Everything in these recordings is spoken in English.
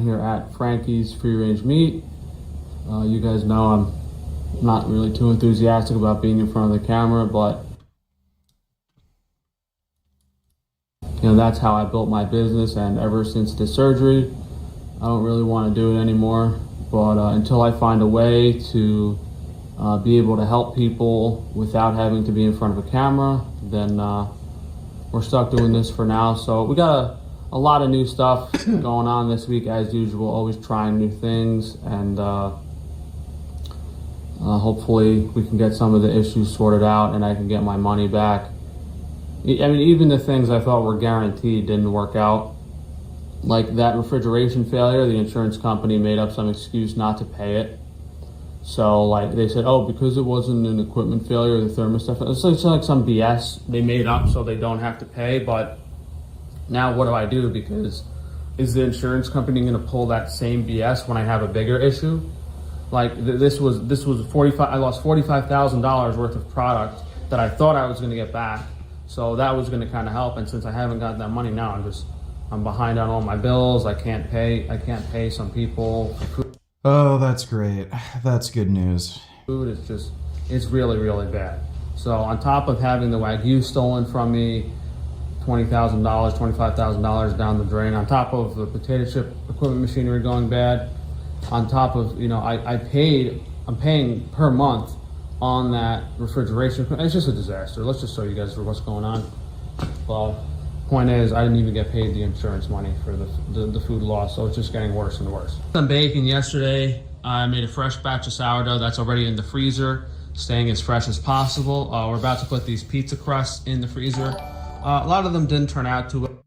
Here at Frankie's Free Range Meat. You guys know I'm not really too enthusiastic about being in front of the camera, but that's how I built my business, and ever since the surgery I don't really want to do it anymore. But until I find a way to be able to help people without having to be in front of a camera, then we're stuck doing this for now. So we got a lot of new stuff going on this week as usual, always trying new things, and hopefully we can get some of the issues sorted out and I can get my money back. I mean, even the things I thought were guaranteed didn't work out. Like that refrigeration failure, the insurance company made up some excuse not to pay it. So like they said, oh, because it wasn't an equipment failure, the thermostat, it's like some BS they made up so they don't have to pay. But now what do I do? Because is the insurance company going to pull that same BS when I have a bigger issue? Like this was I lost $45,000 worth of product that I thought I was going to get back. So that was going to kind of help. And since I haven't got that money now, I'm behind on all my bills. I can't pay some people for food. Oh, that's great. That's good news. Food is it's really, really bad. So on top of having the Wagyu stolen from me, $20,000, $25,000 down the drain, on top of the potato chip equipment machinery going bad, on top of, I'm paying per month on that refrigeration. It's just a disaster. Let's just show you guys what's going on. Well, point is, I didn't even get paid the insurance money for the food loss, so it's just getting worse and worse. I'm baking yesterday. I made a fresh batch of sourdough that's already in the freezer, staying as fresh as possible. We're about to put these pizza crusts in the freezer. A lot of them didn't turn out too well.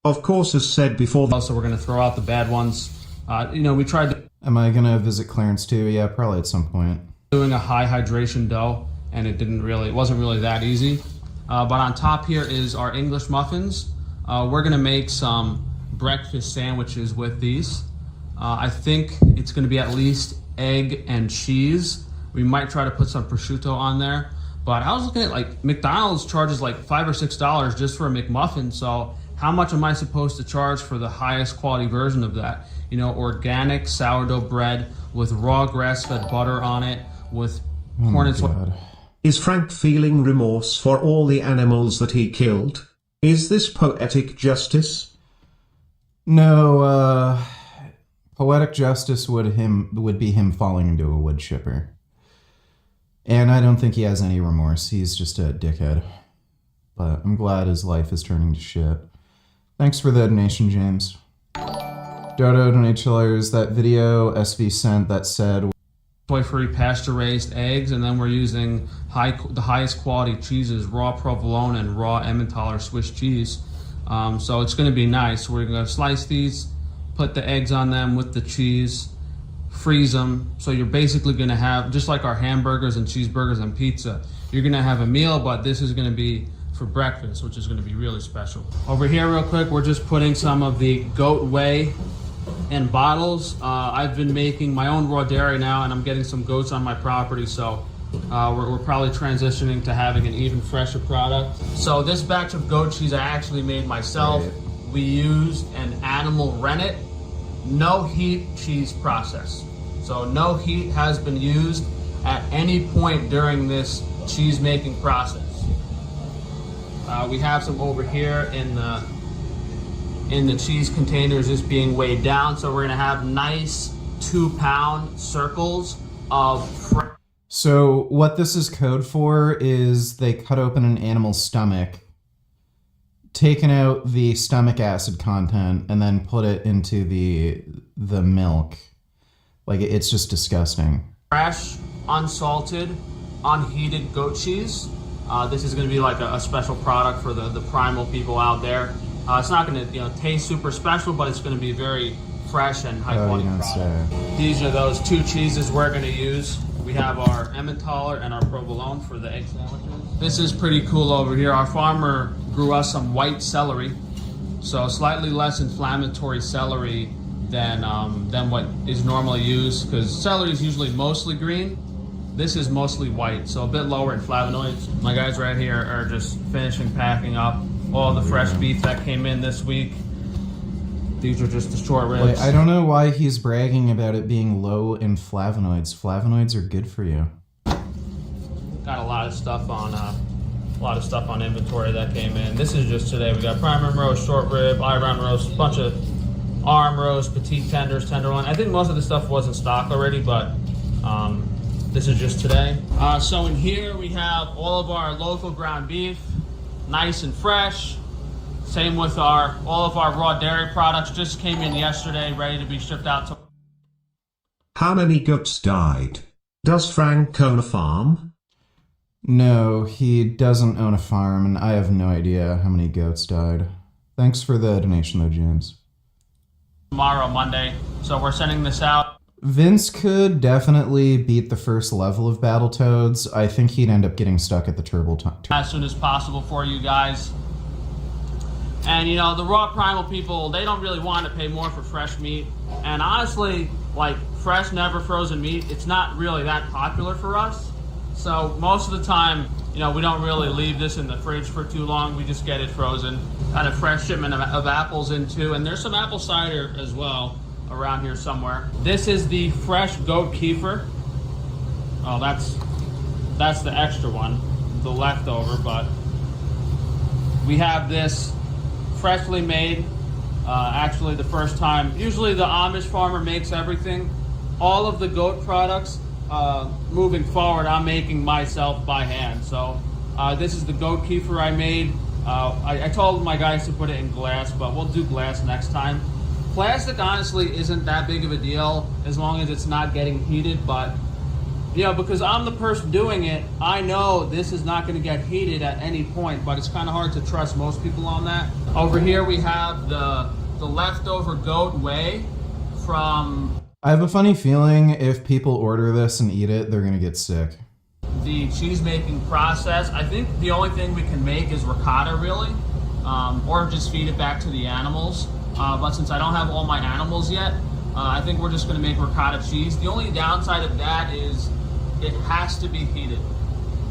Of course, as said before. So we're gonna throw out the bad ones. We tried to... Am I gonna visit Clarence too? Yeah, probably at some point. Doing a high hydration dough, and it wasn't really that easy. But on top here is our English muffins. We're gonna make some breakfast sandwiches with these. I think it's gonna be at least egg and cheese. We might try to put some prosciutto on there. But I was looking at, like, McDonald's charges like $5 or $6 just for a McMuffin. So how much am I supposed to charge for the highest quality version of that? Organic sourdough bread with raw grass-fed butter on it, with corn and soy. Is Frank feeling remorse for all the animals that he killed? Is this poetic justice? No, poetic justice would be him falling into a wood chipper. And I don't think he has any remorse. He's just a dickhead. But I'm glad his life is turning to shit. Thanks for the donation, James. Dodo donates that video SV sent that said soy-free pasture-raised eggs, and then we're using the highest quality cheeses, raw provolone and raw Emmentaler Swiss cheese. So it's going to be nice. We're going to slice these, put the eggs on them with the cheese, freeze them. So you're basically going to have, just like our hamburgers and cheeseburgers and pizza, you're going to have a meal, but this is going to be for breakfast, which is going to be really special. Over here real quick, we're just putting some of the goat whey in bottles. I've been making my own raw dairy now, and I'm getting some goats on my property, so we're probably transitioning to having an even fresher product. So this batch of goat cheese I actually made myself. Right. We used an animal rennet, no heat cheese process. So no heat has been used at any point during this cheese making process. We have some over here in the cheese containers just being weighed down. So we're gonna have nice 2-pound circles of So what this is code for is they cut open an animal's stomach, taken out the stomach acid content, and then put it into the milk. Like, it's just disgusting. fresh, unsalted, unheated goat cheese. This is gonna be like a special product for the primal people out there. It's not gonna taste super special, but it's gonna be very fresh and high quality product. These are those 2 cheeses we're gonna use. We have our Emmentaler and our provolone for the egg sandwiches. This is pretty cool over here. Our farmer grew us some white celery, so slightly less inflammatory celery than what is normally used, because celery is usually mostly green. This is mostly white, so a bit lower in flavonoids. My guys right here are just finishing packing up all the fresh beef that came in this week. These are just the short ribs. Wait, I don't know why he's bragging about it being low in flavonoids. Flavonoids are good for you. Got a lot of stuff on inventory that came in. This is just today. We got prime rib roast, short rib, eye-round roast, a bunch of arm roast, petite tenders, tenderloin. I think most of the stuff was in stock already, but this is just today. So in here we have all of our local ground beef, nice and fresh. Same with all of our raw dairy products. Just came in yesterday, ready to be shipped out to. How many goats died? Does Frank own a farm? No, he doesn't own a farm, and I have no idea how many goats died. Thanks for the donation, though, James. Tomorrow, Monday. So we're sending this out. Vince could definitely beat the first level of Battletoads. I think he'd end up getting stuck at the turbo As soon as possible for you guys. And you know, the raw primal people, they don't really want to pay more for fresh meat. And honestly, like fresh, never frozen meat, it's not really that popular for us. So most of the time, you know, we don't really leave this in the fridge for too long. We just get it frozen. Got a fresh shipment of apples in too. And there's some apple cider as well around here somewhere. This is the fresh goat kefir. Oh, that's the extra one, the leftover, but we have this freshly made, actually the first time. Usually the Amish farmer makes everything. All of the goat products, moving forward, I'm making myself by hand. So this is the goat kefir I made. I told my guys to put it in glass, but we'll do glass next time. Plastic honestly isn't that big of a deal as long as it's not getting heated, but you know, because I'm the person doing it, I know this is not going to get heated at any point, but it's kind of hard to trust most people on that. Over here we have the leftover goat whey from... I have a funny feeling if people order this and eat it, they're going to get sick. The cheese making process. I think the only thing we can make is ricotta really, or just feed it back to the animals. But since I don't have all my animals yet, I think we're just going to make ricotta cheese. The only downside of that is it has to be heated.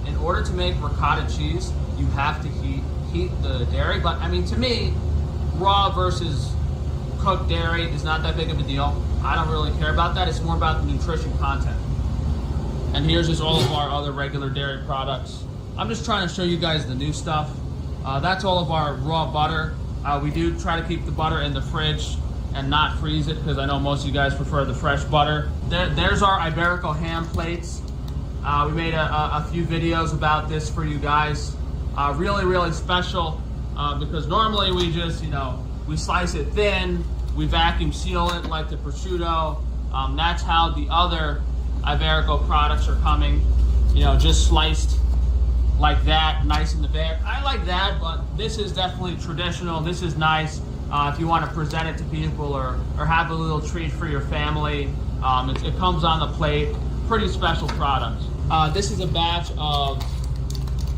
In order to make ricotta cheese, you have to heat the dairy. But I mean, to me, raw versus cooked dairy is not that big of a deal. I don't really care about that. It's more about the nutrition content. And here's just all of our other regular dairy products. I'm just trying to show you guys the new stuff. That's all of our raw butter. We do try to keep the butter in the fridge and not freeze it because I know most of you guys prefer the fresh butter. There's our Iberico ham plates. We made a few videos about this for you guys. Really, really special because normally we just, you know, we slice it thin, we vacuum seal it like the prosciutto. That's how the other Iberico products are coming, you know, just sliced like that, nice in the back. I like that, but this is definitely traditional. This is nice if you want to present it to people or have a little treat for your family. It comes on the plate. Pretty special product. This is a batch of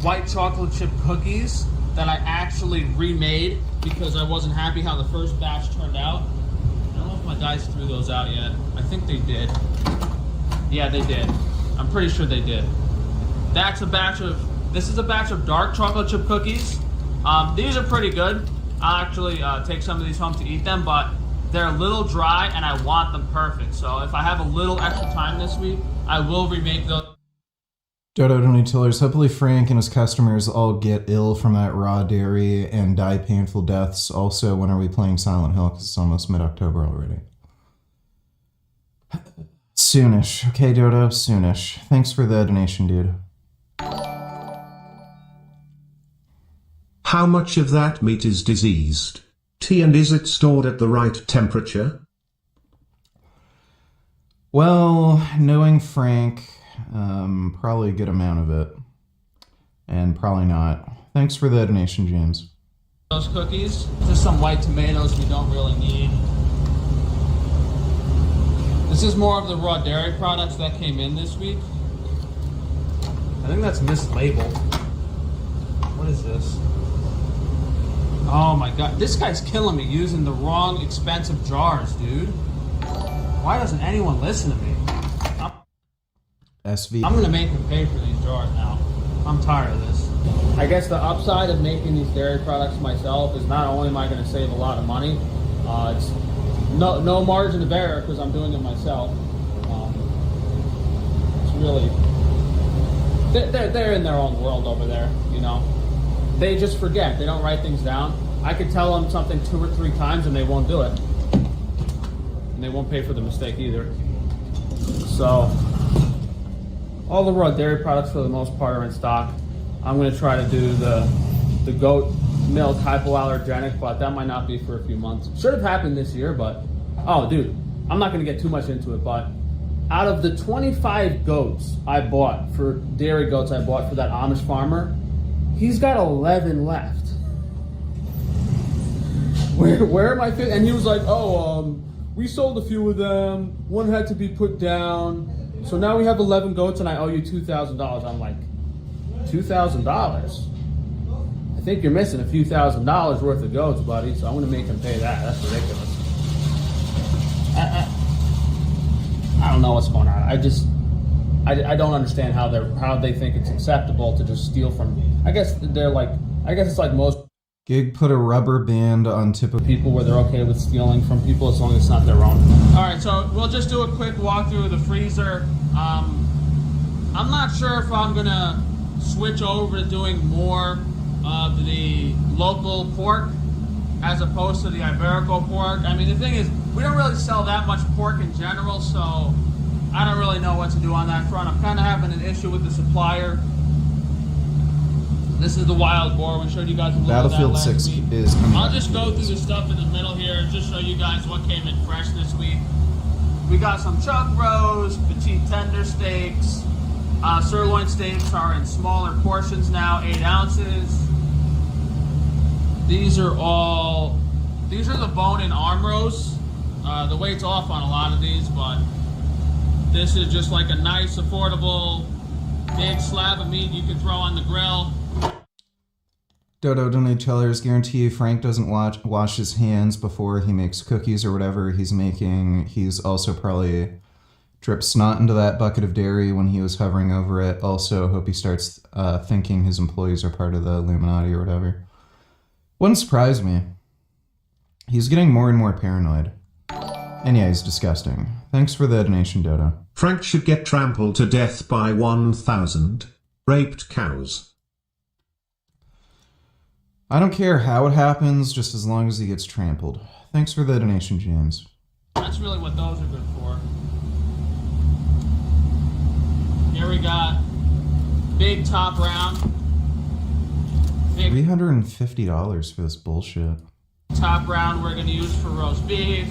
white chocolate chip cookies that I actually remade because I wasn't happy how the first batch turned out. I don't know if my guys threw those out yet. I think they did. Yeah, they did. I'm pretty sure they did. This is a batch of dark chocolate chip cookies. These are pretty good. I'll actually take some of these home to eat them, but they're a little dry and I want them perfect. So if I have a little extra time this week, I will remake those. Dodo Donatillers, hopefully Frank and his customers all get ill from that raw dairy and die painful deaths. Also, when are we playing Silent Hill? Because it's almost mid-October already. Soonish. Okay, Dodo, soonish. Thanks for the donation, dude. How much of that meat is diseased? And is it stored at the right temperature? Well, knowing Frank, probably a good amount of it. And probably not. Thanks for the donation, James. Those cookies, just some white tomatoes we don't really need. This is more of the raw dairy products that came in this week. I think that's mislabeled. What is this? Oh my god, this guy's killing me using the wrong expensive jars, dude. Why doesn't anyone listen to me? I'm gonna make him pay for these jars now. I'm tired of this. I guess the upside of making these dairy products myself is not only am I gonna save a lot of money, It's no margin of error because I'm doing it myself. It's really they're in their own world over there, you know. They just forget. They don't write things down. I could tell them something 2 or 3 times and they won't do it, and they won't pay for the mistake either. So all the raw dairy products for the most part are in stock. I'm going to try to do the goat milk hypoallergenic, but that might not be for a few months. Should have happened this year, but oh dude, I'm not going to get too much into it, but out of the 25 goats I bought for dairy goats I bought for that Amish farmer, he's got 11 left. Where am I fit? And he was like, we sold a few of them. One had to be put down. So now we have 11 goats and I owe you $2,000. I'm like, $2,000? I think you're missing a few $1,000s worth of goats, buddy. So I'm going to make him pay that. That's ridiculous. I don't know what's going on. I don't understand how they think it's acceptable to just steal from. I guess it's like most Gig put a rubber band on tip of people where they're okay with stealing from people as long as it's not their own. All right, so we'll just do a quick walkthrough of the freezer. I'm not sure if I'm gonna switch over to doing more of the local pork as opposed to the Iberico pork. I mean, the thing is, we don't really sell that much pork in general, so I don't really know what to do on that front. I'm kind of having an issue with the supplier. This is the wild boar. We showed you guys a little Battlefield of that last 6 week. is coming. I'll just go through the stuff in the middle here and just show you guys what came in fresh this week. We got some chuck roast, petite tender steaks. Sirloin steaks are in smaller portions now, 8 ounces. These are the bone-in arm roasts. The weight's off on a lot of these, but this is just like a nice, affordable, big slab of meat you can throw on the grill. Dodo Donate Tellers guarantee Frank doesn't wash his hands before he makes cookies or whatever he's making. He's also probably dripped snot into that bucket of dairy when he was hovering over it. Also, hope he starts thinking his employees are part of the Illuminati or whatever. Wouldn't surprise me. He's getting more and more paranoid. And yeah, he's disgusting. Thanks for the donation, Dodo. Frank should get trampled to death by 1,000 raped cows. I don't care how it happens, just as long as he gets trampled. Thanks for the donation, James. That's really what those are good for. Here we got big top round. Big $350 for this bullshit. top round we're going to use for roast beef.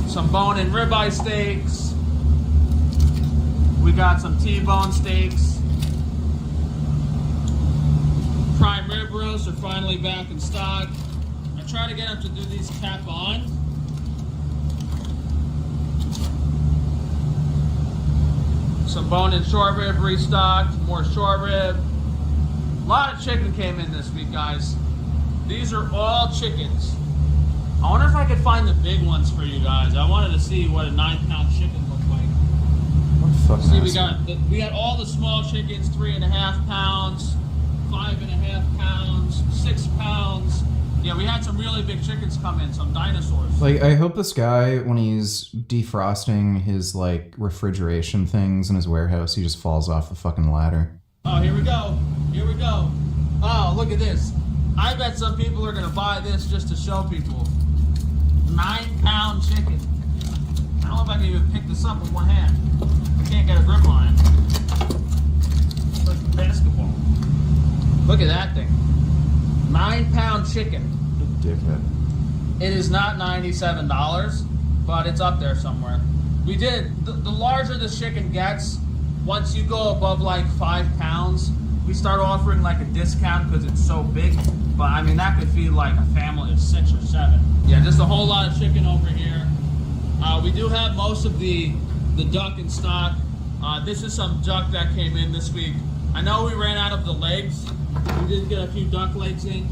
Some bone-in ribeye steaks. We got some T-bone steaks. Prime rib roasts are finally back in stock. I try to get them to do these cap on. Some bone-in short rib restocked, more short rib. A lot of chicken came in this week, guys. These are all chickens. I wonder if I could find the big ones for you guys. I wanted to see what a 9-pound chicken looked like. What the fuck? See, we got all the small chickens, 3.5 pounds, 5.5 pounds, 6 pounds. Yeah, we had some really big chickens come in, some dinosaurs. Like, I hope this guy, when he's defrosting his, like, refrigeration things in his warehouse, he just falls off the fucking ladder. Oh, here we go. Here we go. Oh, look at this. I bet some people are going to buy this just to show people. 9-pound chicken. I don't know if I can even pick this up with one hand. I can't get a grip on it. It's like a basketball. Look at that thing. 9-pound chicken. Dickhead. It is not $97, but it's up there somewhere. We did, the larger the chicken gets, once you go above like 5 pounds, we start offering like a discount because it's so big. But I mean, that could feed like a family of 6 or 7. Yeah, just a whole lot of chicken over here. We do have most of the duck in stock. This is some duck that came in this week. I know we ran out of the legs. We did get a few duck legs in.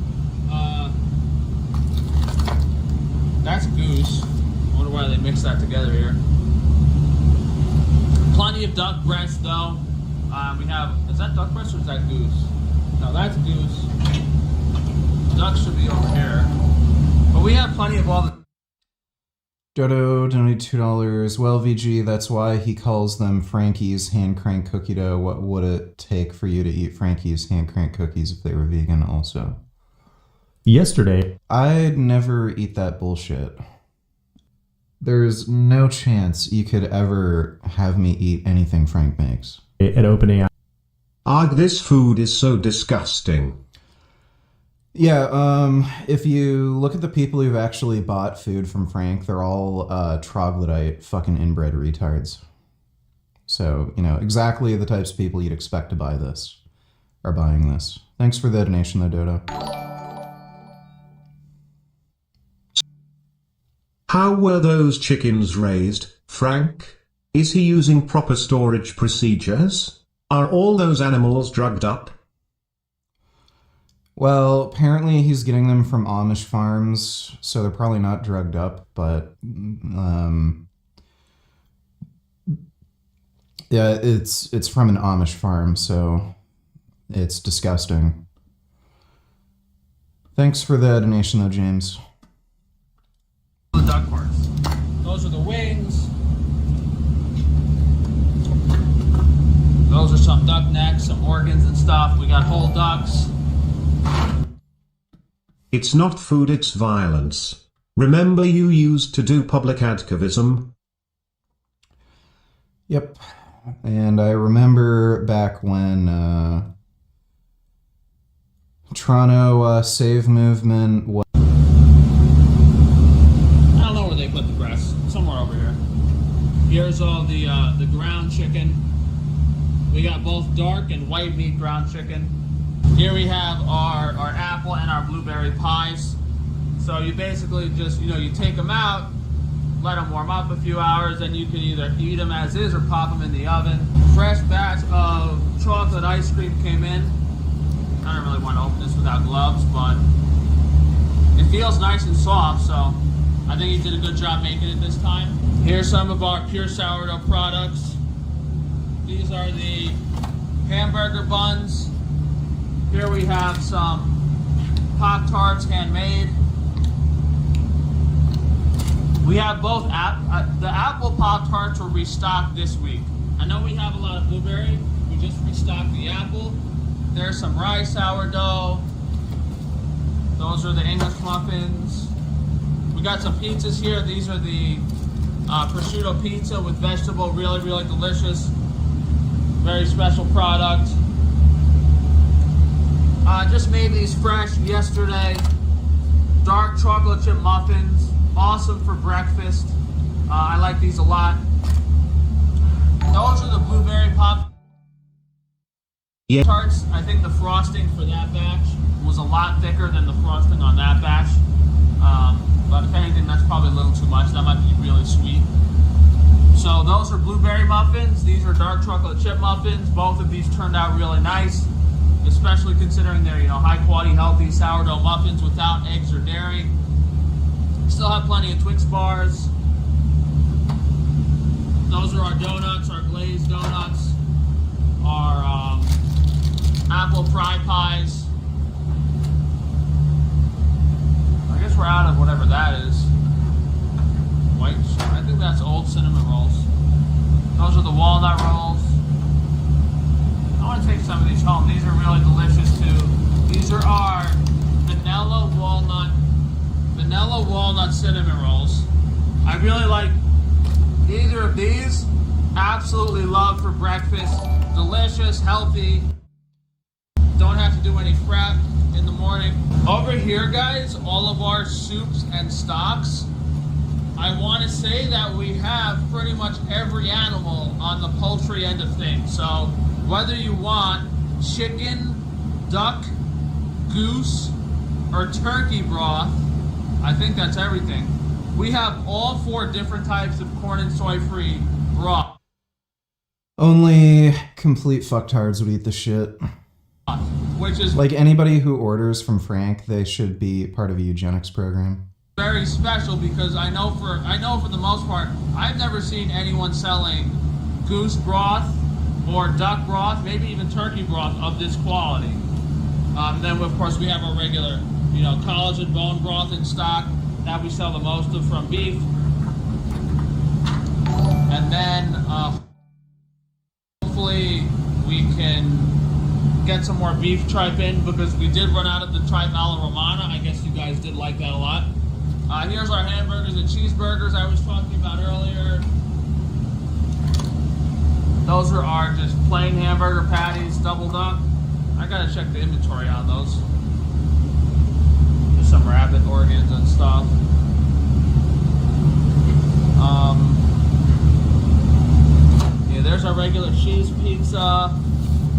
That's goose. I wonder why they mixed that together here. Plenty of duck breast though. We have, is that duck breast or is that goose? No, that's goose. Duck should be over here. we have plenty of all the... Dodo donated $2. Well, VG, that's why he calls them Frankie's hand-crank cookie dough. What would it take for you to eat Frankie's hand-crank cookies if they were vegan also? Yesterday, I'd never eat that bullshit. There's no chance you could ever have me eat anything Frank makes. at OpenAI, This food is so disgusting. Yeah, if you look at the people who've actually bought food from Frank, they're all troglodyte fucking inbred retards. So, you know, exactly the types of people you'd expect to buy this are buying this. Thanks for the donation though, Dodo. How were those chickens raised, Frank? Is he using proper storage procedures? Are all those animals drugged up? Well, apparently he's getting them from Amish farms, so they're probably not drugged up, but yeah, it's from an Amish farm, so it's disgusting. Thanks for the donation though, James. The duck parts. Those are the wings. Those are some duck necks, some organs and stuff. We got whole ducks. It's not food, it's violence. Remember you used to do public activism? Yep. And I remember back when Toronto Save Movement was... I don't know where they put the breasts. Somewhere over here. Here's all the ground chicken. We got both dark and white meat ground chicken. Here we have our apple and our blueberry pies. So you basically just, you take them out, let them warm up a few hours, and you can either eat them as is or pop them in the oven. Fresh batch of chocolate ice cream came in. I don't really want to open this without gloves, but it feels nice and soft, so I think he did a good job making it this time. Here's some of our pure sourdough products. These are the hamburger buns. Here we have some Pop-Tarts handmade. We have both the apple Pop-Tarts were restocked this week. I know we have a lot of blueberry. We just restocked the apple. There's some rye sourdough. Those are the English muffins. We got some pizzas here. These are the prosciutto pizza with vegetable, really, really delicious. Very special product. Just made these fresh yesterday. Dark chocolate chip muffins. Awesome for breakfast. I like these a lot. Those are the blueberry pop tarts. I think the frosting for that batch was a lot thicker than the frosting on that batch. But if anything, that's probably a little too much. That might be really sweet. So those are blueberry muffins. These are dark chocolate chip muffins. Both of these turned out really nice, especially considering they're, high quality, healthy sourdough muffins without eggs or dairy. Still have plenty of Twix bars. Those are our donuts, our glazed donuts, our apple fry pies. I guess we're out of whatever that is. White, I think that's old cinnamon rolls. Those are the walnut rolls. I want to take some of these home. These are really delicious too. These are our vanilla walnut cinnamon rolls. I really like either of these. Absolutely love for breakfast. Delicious, healthy. Don't have to do any prep in the morning. Over here, guys, all of our soups and stocks. I want to say that we have pretty much every animal on the poultry end of things. So whether you want chicken, duck, goose, or turkey broth, I think that's everything. We have all 4 different types of corn and soy free broth. Only complete fucktards would eat the shit. Which is like anybody who orders from Frank, they should be part of a eugenics program. Very special because I know for the most part, I've never seen anyone selling goose broth or duck broth, maybe even turkey broth of this quality. Then of course we have our regular, collagen bone broth in stock. that we sell the most of from beef. And then hopefully we can get some more beef tripe in, because we did run out of the tripe alla romana. I guess you guys did like that a lot. Here's our hamburgers and cheeseburgers I was talking about earlier. Those are our just plain hamburger patties, doubled up. I gotta check the inventory on those. There's some rabbit organs and stuff. Yeah, there's our regular cheese pizza.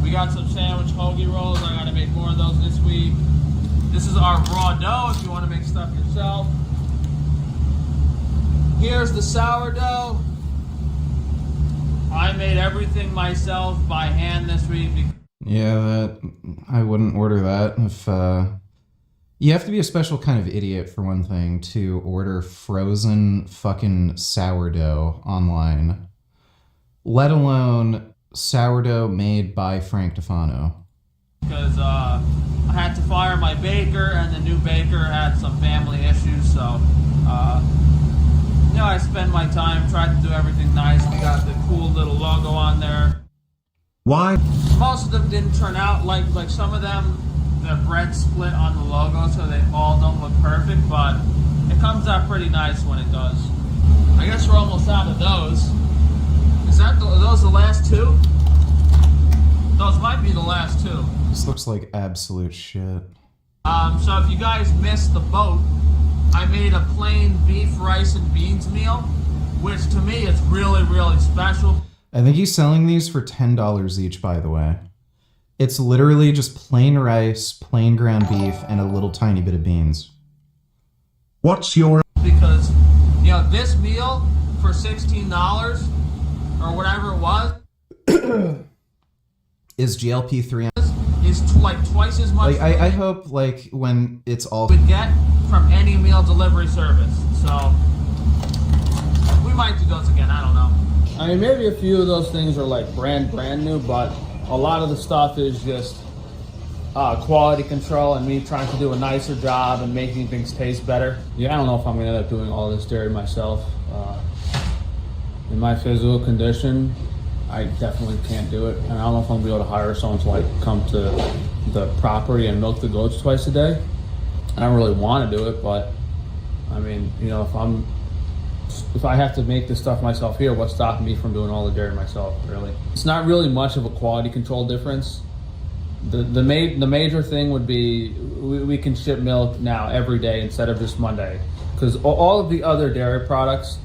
We got some sandwich hoagie rolls. I gotta make more of those this week. This is our raw dough if you want to make stuff yourself. Here's the sourdough. I made everything myself by hand this week. Yeah, I wouldn't order that. If you have to be a special kind of idiot, for one thing, to order frozen fucking sourdough online, let alone sourdough made by Frank Tufano. Because I had to fire my baker, and the new baker had some family issues, so you know, I spend my time trying to do everything nice. We got the cool little logo on there. Why? Most of them didn't turn out like some of them. The bread split on the logo, so they all don't look perfect, but it comes out pretty nice when it does. I guess we're almost out of those. Is that are those the last two? Those might be the last two. This looks like absolute shit. So if you guys missed the boat, I made a plain beef, rice, and beans meal, which to me is really, really special. I think he's selling these for $10 each, by the way. It's literally just plain rice, plain ground beef, and a little tiny bit of beans. What's your... Because, you know, this meal for $16 or whatever it was Is GLP-3 is like twice as much. like I hope like when it's all would get from any meal delivery service. So we might do those again. I don't know. I mean, maybe a few of those things are like brand new, but a lot of the stuff is just quality control and me trying to do a nicer job and making things taste better. Yeah, I don't know if I'm gonna end up doing all this dairy myself. In my physical condition, I definitely can't do it. And I don't know if I'm gonna be able to hire someone to like come to the property and milk the goats twice a day. I don't really want to do it, but I mean, you know, if I have to make this stuff myself here, what's stopping me from doing all the dairy myself, really? It's not really much of a quality control difference. The major thing would be we can ship milk now every day instead of just Monday. Because all of the other dairy products,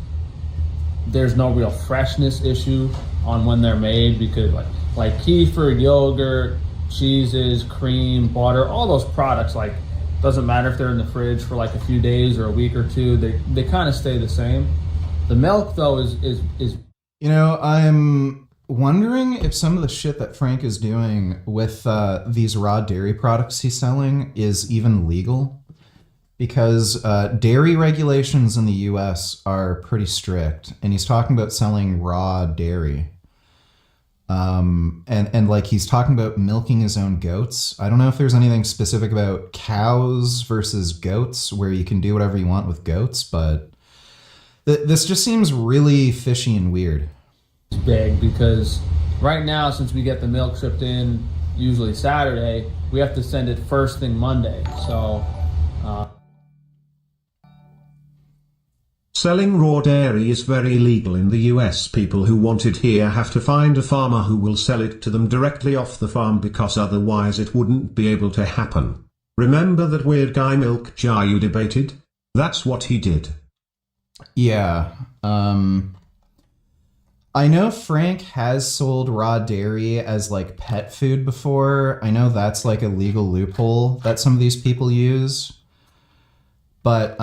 there's no real freshness issue on when they're made, because like kefir, yogurt, cheeses, cream, butter, all those products, like, doesn't matter if they're in the fridge for like a few days or a week or two, they kind of stay the same. The milk though is You know, I'm wondering if some of the shit that Frank is doing with these raw dairy products he's selling is even legal. Because dairy regulations in the US are pretty strict, and he's talking about selling raw dairy. And like he's talking about milking his own goats. I don't know if there's anything specific about cows versus goats where you can do whatever you want with goats, but this just seems really fishy and weird. It's big because right now, since we get the milk shipped in usually Saturday, we have to send it first thing Monday. So Selling raw dairy is very illegal in the US. People who want it here have to find a farmer who will sell it to them directly off the farm, because otherwise it wouldn't be able to happen. Remember that weird guy milk jar you debated? That's what he did. Yeah. I know Frank has sold raw dairy as like pet food before. I know that's like a legal loophole that some of these people use. But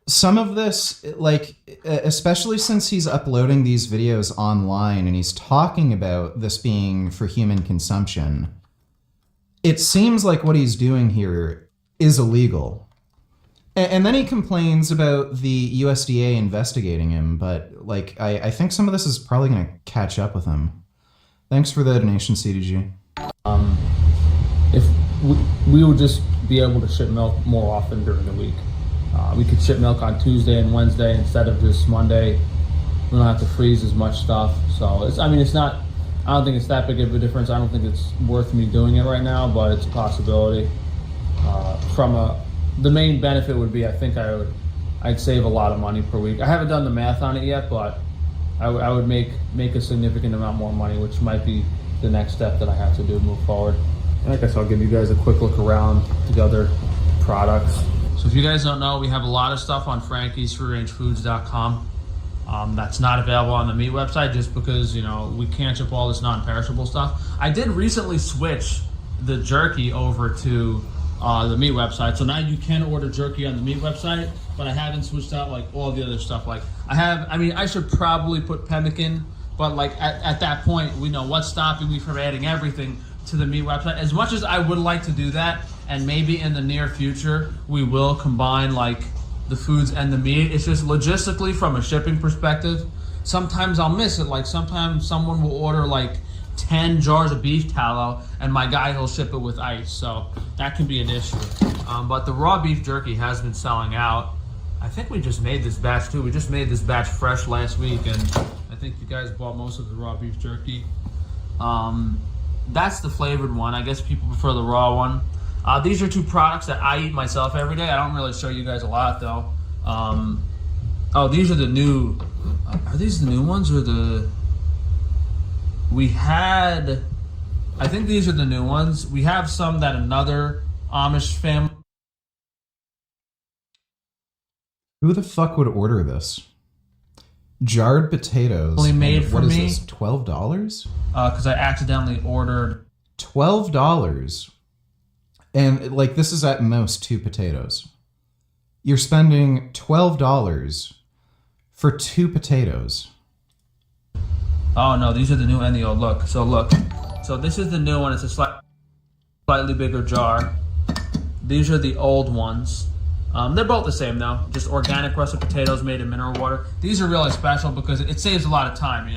some of this, like, especially since he's uploading these videos online and he's talking about this being for human consumption, it seems like what he's doing here is illegal. And then he complains about the USDA investigating him, but like I think some of this is probably going to catch up with him. Thanks for the donation, CDG. we would just be able to ship milk more often during the week. We could ship milk on Tuesday and Wednesday instead of just Monday. We don't have to freeze as much stuff. So it's not, I don't think it's that big of a difference. I don't think it's worth me doing it right now, but it's a possibility. The main benefit would be, I think I'd save a lot of money per week. I haven't done the math on it yet, but I would make a significant amount more money, which might be the next step that I have to do to move forward. And I guess I'll give you guys a quick look around the other products. So if you guys don't know, we have a lot of stuff on Frankie's freerangefoods.com. That's not available on the meat website just because, we can't ship all this non-perishable stuff. I did recently switch the jerky over to the meat website. So now you can order jerky on the meat website, but I haven't switched out like all the other stuff. Like I should probably put pemmican, but like at that point, we know what's stopping me from adding everything to the meat website. As much as I would like to do that, and maybe in the near future, we will combine like the foods and the meat. It's just logistically from a shipping perspective, sometimes I'll miss it. Like sometimes someone will order like 10 jars of beef tallow and my guy, he'll ship it with ice. So that can be an issue. But the raw beef jerky has been selling out. I think we just made this batch too. We just made this batch fresh last week, and I think you guys bought most of the raw beef jerky. That's the flavored one. I guess people prefer the raw one. These are two products that I eat myself every day. I don't really show you guys a lot though. Oh, these are the new, are these the new ones or I think these are the new ones. We have some that another Amish family. Who the fuck would order this? Jarred potatoes. Only made for me. What is this, $12? Because I accidentally ordered. $12. And like this is at most 2 potatoes. You're spending $12 for 2 potatoes. Oh no, these are the new and the old. Look. So this is the new one. It's a slightly bigger jar. These are the old ones. They're both the same though. Just organic russet potatoes made in mineral water. These are really special because it saves a lot of time,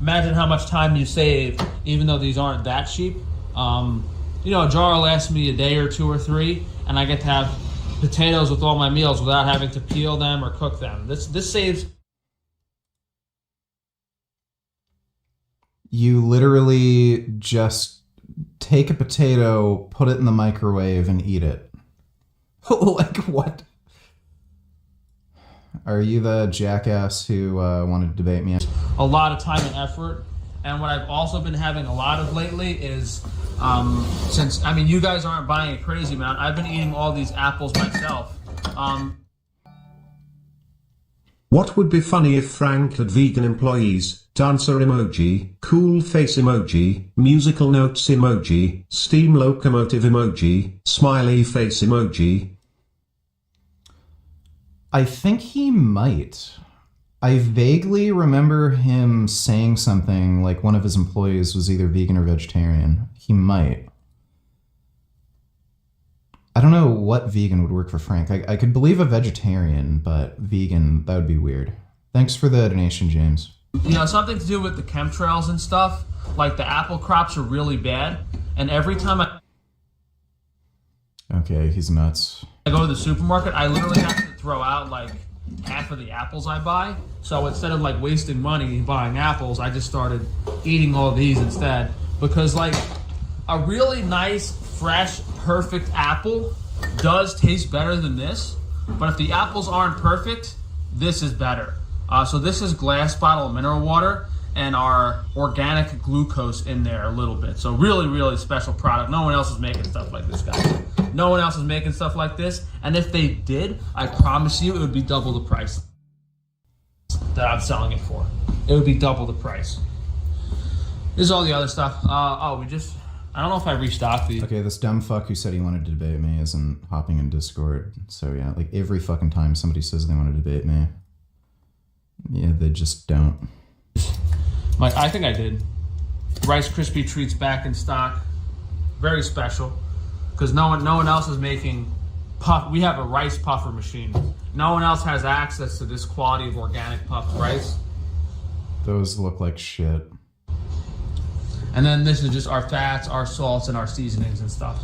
Imagine how much time you save, even though these aren't that cheap. A jar lasts me a day or 2 or 3, and I get to have potatoes with all my meals without having to peel them or cook them. This saves. You literally just take a potato, put it in the microwave, and eat it. Like what? Are you the jackass who wanted to debate me? A lot of time and effort. And what I've also been having a lot of lately is, you guys aren't buying a crazy amount, I've been eating all these apples myself. What would be funny if Frank had vegan employees? Dancer emoji, cool face emoji, musical notes emoji, steam locomotive emoji, smiley face emoji. I think he might. I vaguely remember him saying something like one of his employees was either vegan or vegetarian. He might. I don't know what vegan would work for Frank. I could believe a vegetarian, but vegan, that would be weird. Thanks for the donation, James. Something to do with the chemtrails and stuff. Like the apple crops are really bad. And every time I Okay, he's nuts. go to the supermarket, I literally have to throw out like half of the apples I buy. So instead of like wasting money buying apples, I just started eating all these instead. Because like a really nice, fresh, perfect apple does taste better than this. But if the apples aren't perfect, this is better. So this is glass bottle of mineral water and our organic glucose in there a little bit. So really, really special product. No one else is making stuff like this, guys. No one else is making stuff like this. And if they did, I promise you it would be double the price that I'm selling it for. It would be double the price. This is all the other stuff. I don't know if I restocked these. Okay, this dumb fuck who said he wanted to debate me isn't hopping in Discord. So yeah, like every fucking time somebody says they want to debate me, yeah, they just don't. Like, I think I did. Rice Krispie treats back in stock. Very special. Because no one else is making puff. We have a rice puffer machine. No one else has access to this quality of organic puffed rice. Those look like shit. And then this is just our fats, our salts, and our seasonings and stuff.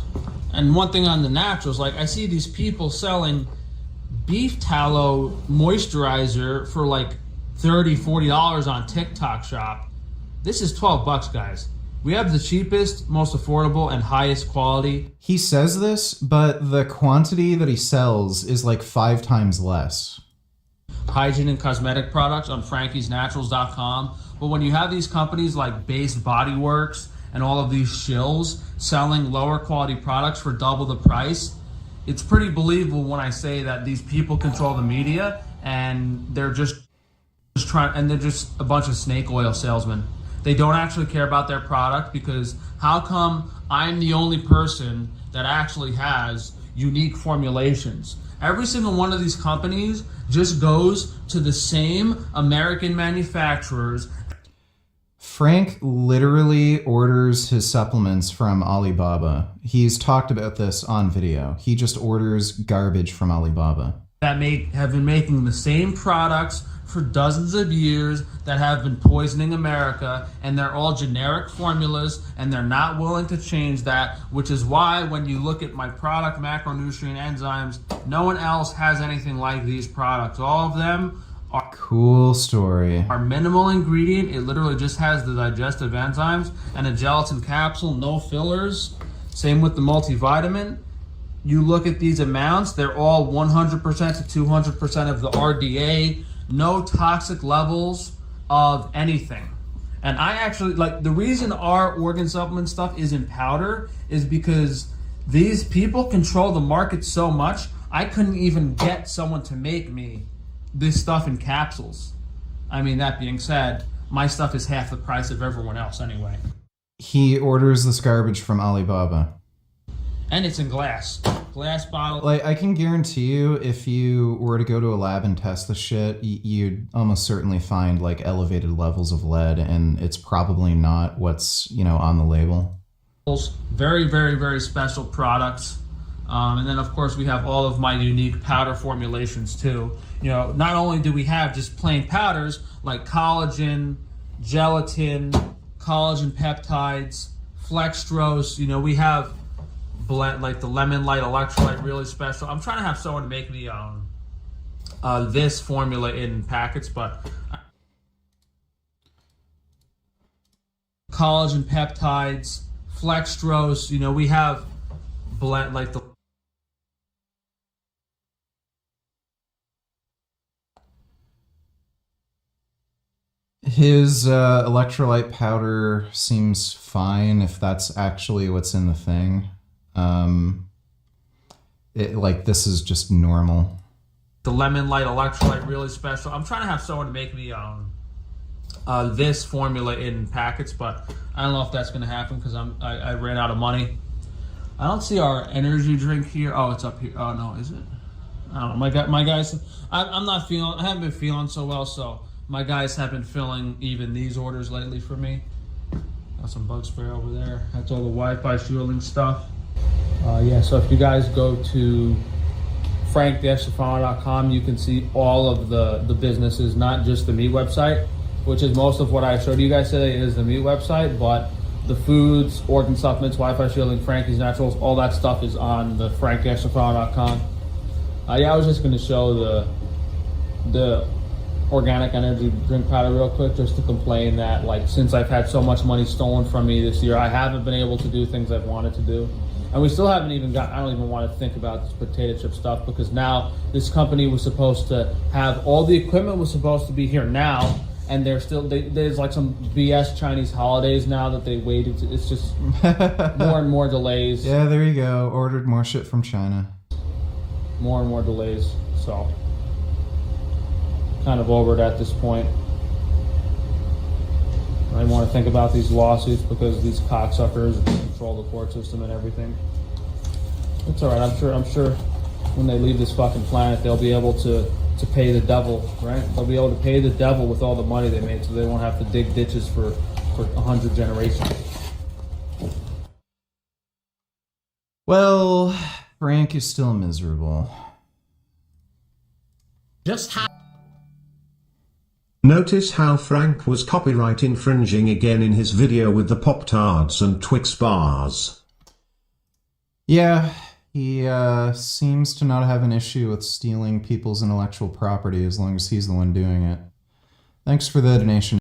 And one thing on the naturals, like I see these people selling beef tallow moisturizer for like $30, $40 on TikTok shop. This is 12 bucks, guys. We have the cheapest, most affordable, and highest quality. He says this, but the quantity that he sells is like 5 times less. Hygiene and cosmetic products on frankiesnaturals.com. But when you have these companies like Based Body Works and all of these shills selling lower quality products for double the price, it's pretty believable when I say that these people control the media and they're just a bunch of snake oil salesmen. They don't actually care about their product, because how come I'm the only person that actually has unique formulations? Every single one of these companies just goes to the same American manufacturers. Frank literally orders his supplements from Alibaba. He's talked about this on video. He just orders garbage from Alibaba. That have been making the same products for dozens of years, that have been poisoning America, and they're all generic formulas, and they're not willing to change that, which is why when you look at my product macronutrient enzymes, no one else has anything like these products. All of them are cool story. Are minimal ingredient. It literally just has the digestive enzymes and a gelatin capsule, no fillers. Same with the multivitamin. You look at these amounts, they're all 100% to 200% of the RDA, no toxic levels of anything. And I actually, like, the reason our organ supplement stuff is in powder is because these people control the market so much, I couldn't even get someone to make me this stuff in capsules. I mean, that being said, my stuff is half the price of everyone else anyway. He orders this garbage from Alibaba. And it's in glass bottle. Like, I can guarantee you, if you were to go to a lab and test the shit, you'd almost certainly find like elevated levels of lead, and it's probably not what's, you know, on the label. Very, very, very special products. And then of course we have all of my unique powder formulations too. You know, not only do we have just plain powders like collagen, gelatin, collagen peptides, flextrose, you know, we have blend like the lemon light electrolyte, really special. I'm trying to have someone make me this formula in packets, but collagen peptides, flextrose, you know, we have blend like the His electrolyte powder seems fine if that's actually what's in the thing. Like, this is just normal. The lemon light electrolyte, really special. I'm trying to have someone make me this formula in packets, but I don't know if that's gonna happen because I ran out of money. I don't see our energy drink here. Oh, it's up here. Oh no, is it? I don't know. My guys, I'm not feeling. I haven't been feeling so well, so my guys have been filling even these orders lately for me. Got some bug spray over there. That's all the Wi-Fi shielding stuff. Yeah, so if you guys go to frank-tufano.com, you can see all of the businesses, not just the meat website, which is most of what I showed you guys today is the meat website, but the foods, organ supplements, Wi-Fi shielding, Frankie's Naturals, all that stuff is on the frank-tufano.com. Yeah, I was just going to show the organic energy drink powder real quick, just to complain that, like, since I've had so much money stolen from me this year, I haven't been able to do things I've wanted to do. And we still haven't even I don't even want to think about this potato chip stuff, because now this company was supposed to have all the equipment was supposed to be here now, and there's like some BS Chinese holidays now that they waited to, it's just more and more delays. Yeah, there you go. Ordered more shit from China. More and more delays, so kind of over it at this point. I don't want to think about these lawsuits because these cocksuckers control the court system and everything. It's all right. I'm sure when they leave this fucking planet, they'll be able to pay the devil, right? They'll be able to pay the devil with all the money they made, so they won't have to dig ditches for 100 generations. Well, Frank is still miserable. Just how. Notice how Frank was copyright infringing again in his video with the Pop-Tarts and Twix bars. Yeah, he seems to not have an issue with stealing people's intellectual property as long as he's the one doing it. Thanks for the donation.